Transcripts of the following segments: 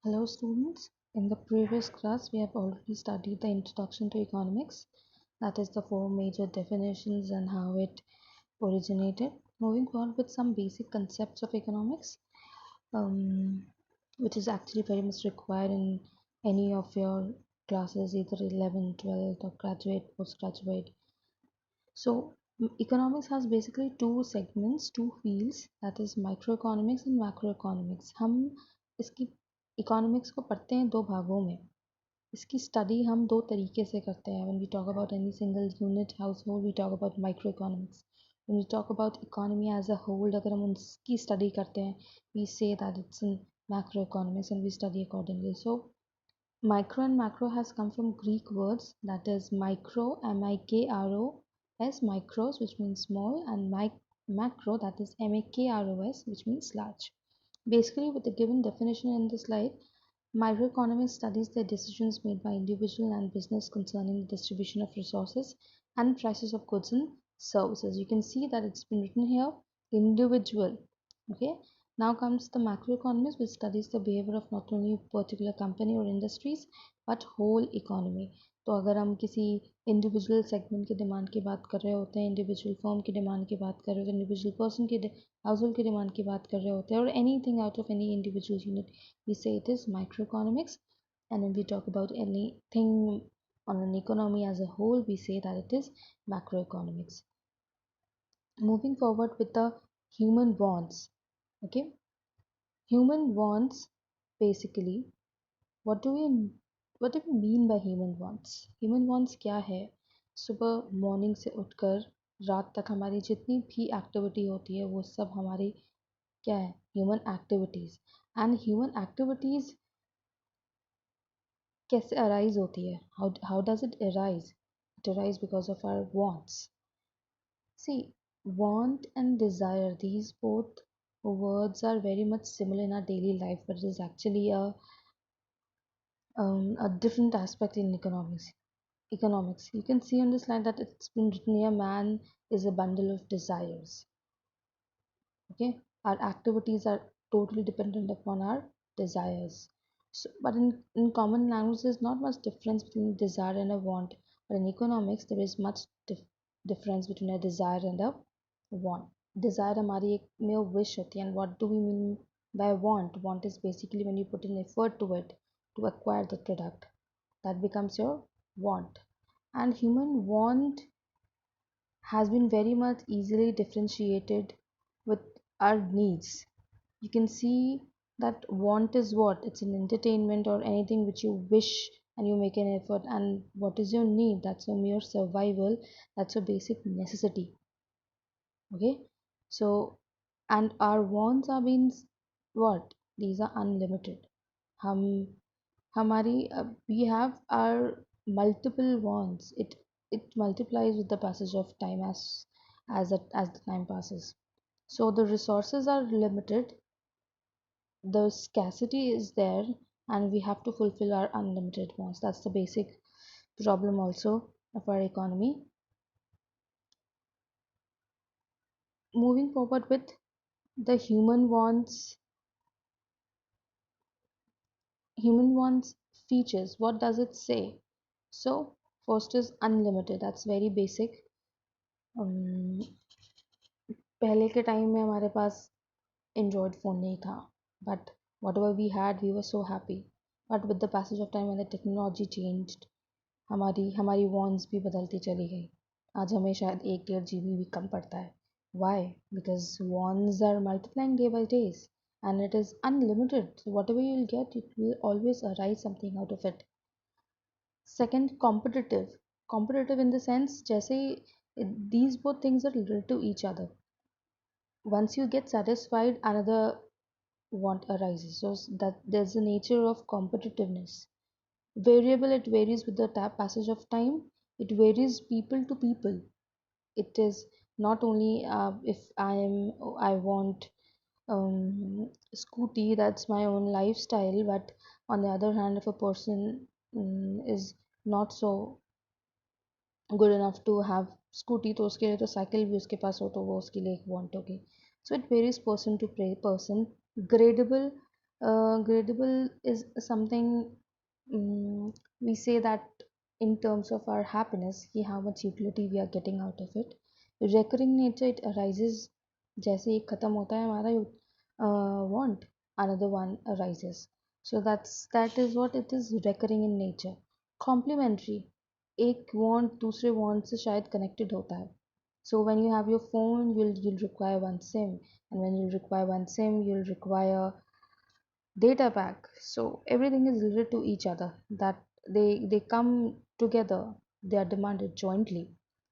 Hello students, in the previous class we have already studied the introduction to economics, that is the four major definitions and how it originated. Moving forward with some basic concepts of economics, um, which is actually very much required in any of your classes, either 11, 12 or graduate, postgraduate. So economics has basically two segments, two fields, that is microeconomics and macroeconomics. हम इसकी economics को पढ़ते हैं दो भागों में. इसकी study हम दो तरीके से करते हैं. When we talk about any single unit household, we talk about microeconomics. When we talk about economy as a whole, अगर हम उसकी स्टडी करते हैं, we say that it's in macroeconomics and we study accordingly. So micro and macro has come from Greek words, that is micro, M-I-K-R-O-S, micros, which means small, and macro, that is M-A-K-R-O-S, which means large. Basically, with the given definition in the slide, microeconomics studies the decisions made by individual and business concerning the distribution of resources and prices of goods and services. You can see that it's been written here, individual. Okay. Now comes the macroeconomics, which studies the behavior of not only a particular company or industries but whole economy. तो अगर हम किसी individual segment की demand की बात कर रहे होते हैं, इंडिविजुअल फर्म की डिमांड की बात कर रहे होते हैं, इंडिविजुअल पर्सन की हाउस होल्ड की डिमांड की बात कर रहे होते हैं, और anything out of any individual unit, we say it is microeconomics. And when we talk about anything on an economy as a whole, we say that it is macroeconomics. Moving forward with the human wants. Okay, human wants, basically, what do we what do we mean by human wants? Human wants क्या है? सुबह morning से उठकर रात तक हमारी जितनी भी एक्टिविटी होती है वो सब हमारी क्या है? Human activities. And human activities कैसे अराइज होती है? How does it arise? It arise because of our wants. See, want and desire, these both words are very much similar in our daily life, but it is actually a different aspect in economics. You can see on the slide that it's been written here, man is a bundle of desires. Okay, our activities are totally dependent upon our desires. So, but in common language, there's not much difference between a desire and a want. But in economics, there is much difference between a desire and a want. Desire हमारी एक mere wish होती है, and what do we mean by want? Want is basically when you put in effort to it to acquire the product. That becomes your want. And human want has been very much easily differentiated with our needs. You can see that want is what? It's an entertainment or anything which you wish and you make an effort. And what is your need? That's your mere survival. That's your basic necessity. Okay. So, and our wants are being what? These are unlimited. हम हमारी we have our multiple wants. It multiplies with the passage of time as the time passes. So the resources are limited, the scarcity is there, and we have to fulfill our unlimited wants. That's the basic problem also of our economy. Moving forward with the human wants features. What does it say? So first is unlimited. That's very basic. um, पहले के time में हमारे पास Android phone नहीं था, but whatever we had we were so happy. But with the passage of time when the technology changed, हमारी हमारी wants भी बदलती चली गई. आज हमें शायद 1-1.5 GB भी कम पड़ता है. Why? Because wants are multiplying day by days and it is unlimited. So whatever you'll get, it will always arise something out of it. Second, competitive. Competitive in the sense, जैसे these both things are related to each other. Once you get satisfied, another want arises. So that there's a nature of competitiveness. Variable, it varies with the passage of time. It varies people to people. It is not only if I want scooty, that's my own lifestyle, but on the other hand, if a person is not so good enough to have Scooty, तो उसके लिए तो cycle भी उसके पास हो तो वो उसके लिए एक वांट होगी. So it varies person to person. Gradable, Gradable is something, we say that in terms of our happiness, कि how much utility we are getting out of it. Recurring nature, it arises जैसे एक खत्म होता है हमारा want, another one arises. So that is what it is, recurring in nature. Complementary, एक want दूसरे want से शायद connected होता है. So when you have your phone, you'll require one SIM, and when you require one SIM, you'll require data pack. So everything is related to each other, that they come together, they are demanded jointly.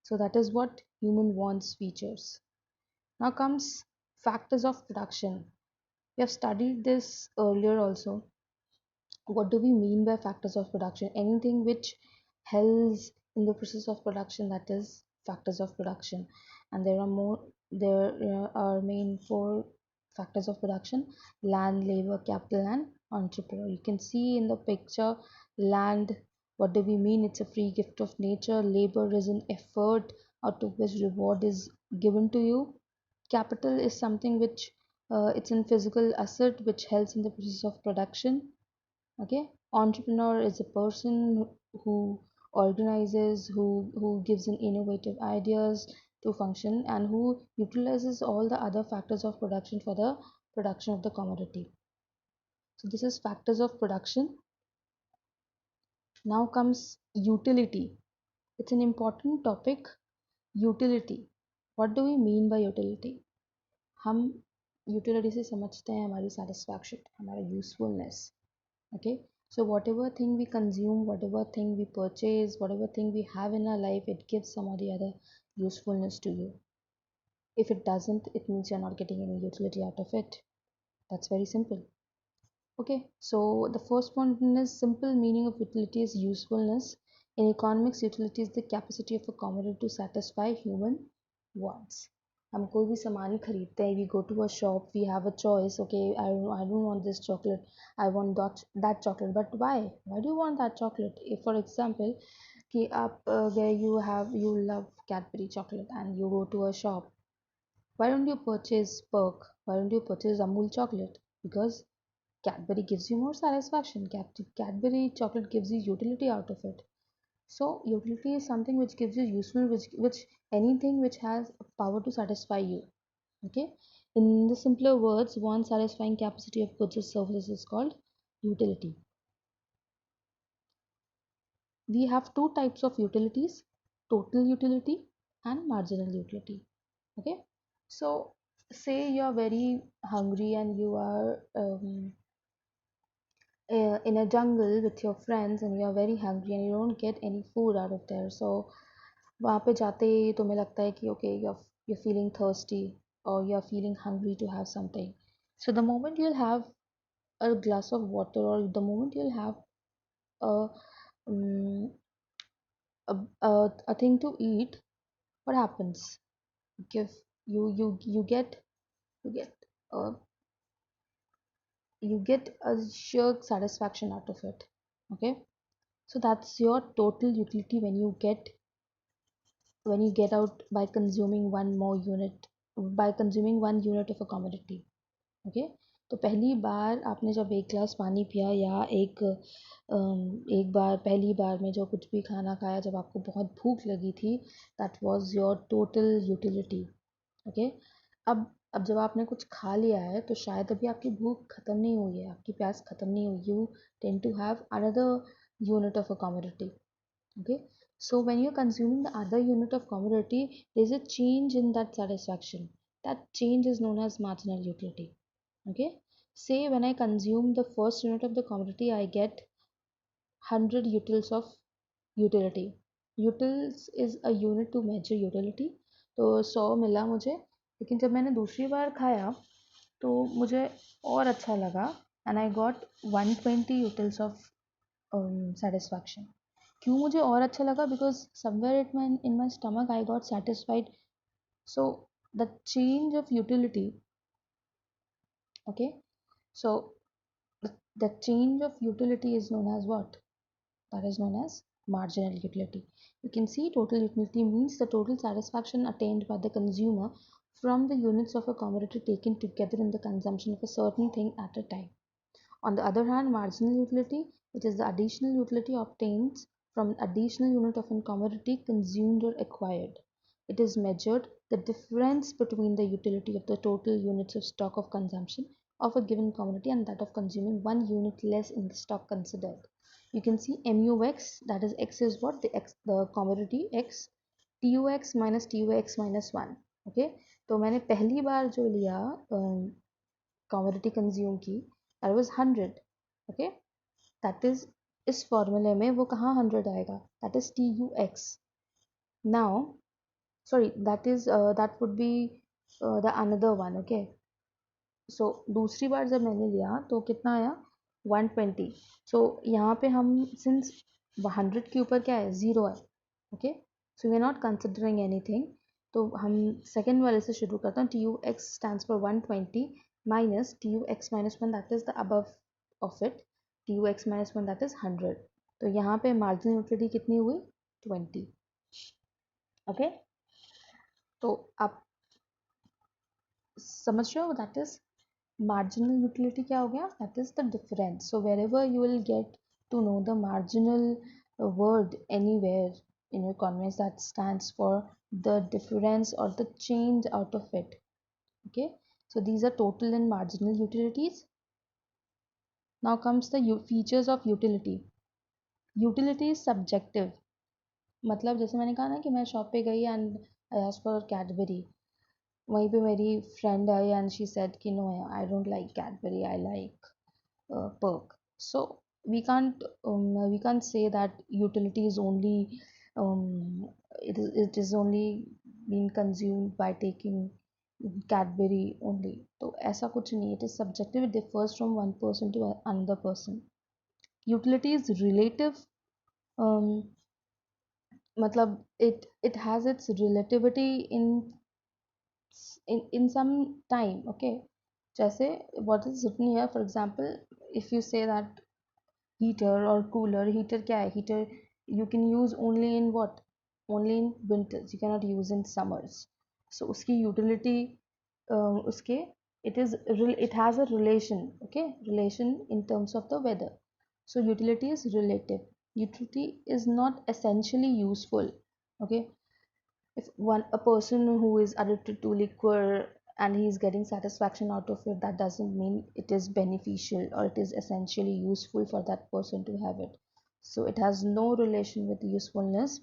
So that is what human wants features. Now comes factors of production. We have studied this earlier also. What do we mean by factors of production? Anything which helps in the process of production, that is factors of production. And there are main four factors of production: land, labor, capital, and entrepreneur. You can see in the picture, land, what do we mean? It's a free gift of nature. Labor is an effort out of which reward is given to you. Capital is something which, it's a physical asset which helps in the process of production. Okay, entrepreneur is a person who organizes, who gives an innovative ideas to function, and who utilizes all the other factors of production for the production of the commodity. So this is factors of production. Now comes utility. It's an important topic. Utility, what do we mean by utility? हम utility से समझते हैं हमारी satisfaction, हमारा usefulness. Okay, so whatever thing we consume, whatever thing we purchase, whatever thing we have in our life, it gives some or the other usefulness to you. If it doesn't, it means you're not getting any utility out of it. That's very simple. Okay, so the first one is simple meaning of utility is usefulness. In economics, utility is the capacity of a commodity to satisfy human wants. हम कोई भी सामान ही खरीदते हैं, we go to a shop, we have a choice. Okay, I don't want this chocolate, I want that chocolate. But why do you want that chocolate? If for example कि आप where you love Cadbury chocolate and you go to a shop, why don't you purchase Perk? Why don't you purchase Amul chocolate? Because Cadbury gives you more satisfaction. Cadbury chocolate gives you utility out of it. So utility is something which gives you useful, which anything which has power to satisfy you. Okay. In the simpler words, one satisfying capacity of goods or services is called utility. We have two types of utilities: total utility and marginal utility. Okay. So say you are very hungry and you are in a jungle with your friends and you are very hungry and you don't get any food out of there. So वहाँ पे जाते ही तुम्हें लगता है कि okay, you're feeling thirsty or you're feeling hungry to have something. So the moment you'll have a glass of water, or the moment you'll have a um, a thing to eat, what happens? Give you get uh, you get a sheer satisfaction out of it. Okay, so that's your total utility when you get out by consuming one unit of a commodity. Okay, तो पहली बार आपने जब एक glass पानी पिया, या एक बार पहली बार में जो कुछ भी खाना खाया जब आपको बहुत भूख लगी थी, that was your total utility. Okay, अब जब आपने कुछ खा लिया है तो शायद अभी आपकी भूख खत्म नहीं हुई है, आपकी प्यास खत्म नहीं हुई. You tend to have another unit of a commodity. Okay, so when you're consuming the other unit of commodity, there's a change in that satisfaction. That change is known as marginal utility. Okay, say when I consume the first unit of the commodity, I get 100 utils of utility. Utils is a unit to measure utility. तो 100 मिला मुझे, लेकिन जब मैंने दूसरी बार खाया तो मुझे और अच्छा लगा, and I got 120 utils of satisfaction. क्यों मुझे और अच्छा लगा? Because somewhere in my stomach I got satisfied. So the change of utility. Okay, so the change of utility is known as what? That is known as marginal utility. You can see total utility means the total satisfaction attained by the consumer from the units of a commodity taken together in the consumption of a certain thing at a time. On the other hand, marginal utility, which is the additional utility obtained from additional unit of a commodity consumed or acquired. It is measured the difference between the utility of the total units of stock of consumption of a given commodity and that of consuming one unit less in the stock considered. You can see MUX, that is X is what? The commodity X, TUX minus TUX minus 1. Okay, तो मैंने पहली बार जो लिया commodity consume की, that was 100. Okay, that is इस फॉर्मूले में वो कहाँ 100 आएगा? That is TUX. Now, sorry, that would be the another one. Okay, so दूसरी बार जब मैंने लिया तो कितना आया? 120. So यहाँ पे हम since 100 के ऊपर क्या है? 0 है. Okay, so we are not considering anything. तो हम सेकेंड वाले से शुरू करते हैं. TUX stands for 120 minus TUX minus 1, that is the above of it. TUX minus 1, that is 100. तो यहाँ पे मार्जिनल यूटिलिटी कितनी हुई? 20. ओके, तो आप समझ रहे हो? दैट इज marginal utility क्या हो गया? That is the difference. So wherever you will get to know the marginal word anywhere in your economics, that stands for the difference or the change out of it. Okay, so these are total and marginal utilities. Now comes the features of utility. Utility is subjective. मतलब जैसे मैंने कहा ना कि मैं shop पे गई and I asked for Cadbury, वहीं पे मेरी फ्रेंड आई एंड शी सेड कि no I don't like Cadbury, I like perk. So we can't say that utility is only it is only being consumed by taking Cadbury only. तो ऐसा कुछ नहीं. It is subjective. It differs from one person to another person. Utility is relative. um, मतलब it has its relativity in some time. Okay, जैसे what is written here, for example, if you say that heater or cooler, heater क्या है? Heater you can use only in what? Only in winters, you cannot use in summers. So उसकी utility उसके it has a relation. Okay, relation in terms of the weather. So utility is relative. Utility is not essentially useful. Okay, if a person who is addicted to liquor and he is getting satisfaction out of it, that doesn't mean it is beneficial or it is essentially useful for that person to have it. So it has no relation with usefulness.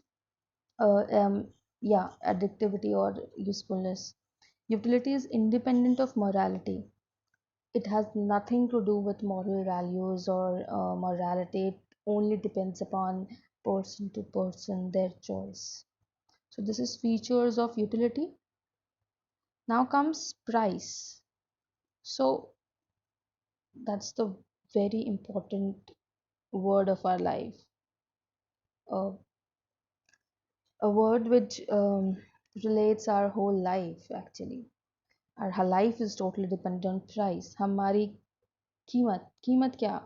uh, um, yeah, addictivity or usefulness. Utility is independent of morality. It has nothing to do with moral values or morality. It only depends upon person to person, their choice. So this is features of utility. Now comes price. So that's the very important word of our life. Uh, a word which relates our whole life actually. Our life is totally dependent on price. हमारी कीमत क्या?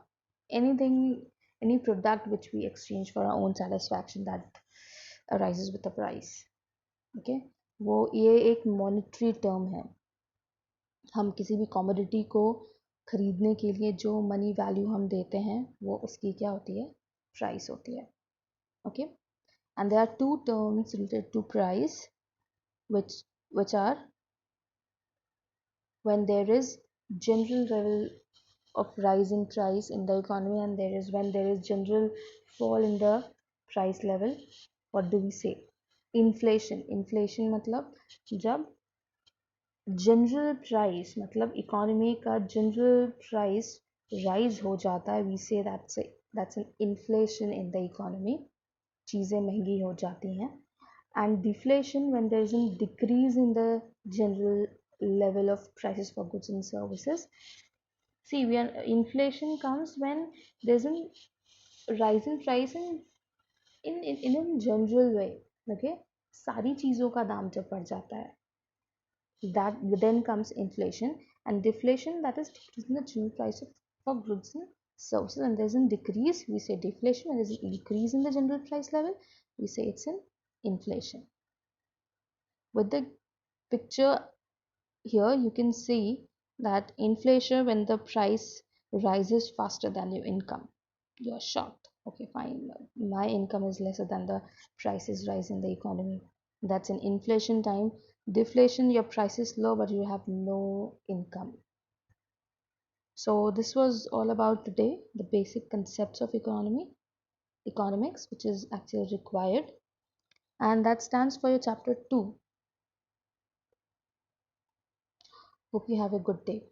Anything, any product which we exchange for our own satisfaction, that arises with a price. Okay, वो ये एक monetary term है. हम किसी भी कमोडिटी को खरीदने के लिए जो मनी वैल्यू हम देते हैं वो उसकी क्या होती है? प्राइस होती है. Okay, and there are two terms related to price which are when there is general level of rise in price in the economy and when there is general fall in the price level. What do we say? Inflation मतलब जब general price मतलब economy का general price rise हो जाता है, we say that's an inflation in the economy. चीज़ें महंगी हो जाती हैं. And deflation when there is an decrease in the general level of prices for goods and services. See, inflation comes when there's a rise in price in a general way. Okay, सारी चीज़ों का दाम जब बढ़ जाता है, that then comes inflation. And deflation, that is decrease in the general price for goods and services. And there's a decrease, we say deflation. And there's an increase in the general price level, we say it's an inflation. With the picture here, you can see that inflation, when the price rises faster than your income. You're shocked. Okay, fine. My income is lesser than the prices rise in the economy. That's in inflation time. Deflation, your price is low, but you have no income. So this was all about today, the basic concepts of economics, which is actually required. And that stands for your chapter 2. Hope you have a good day.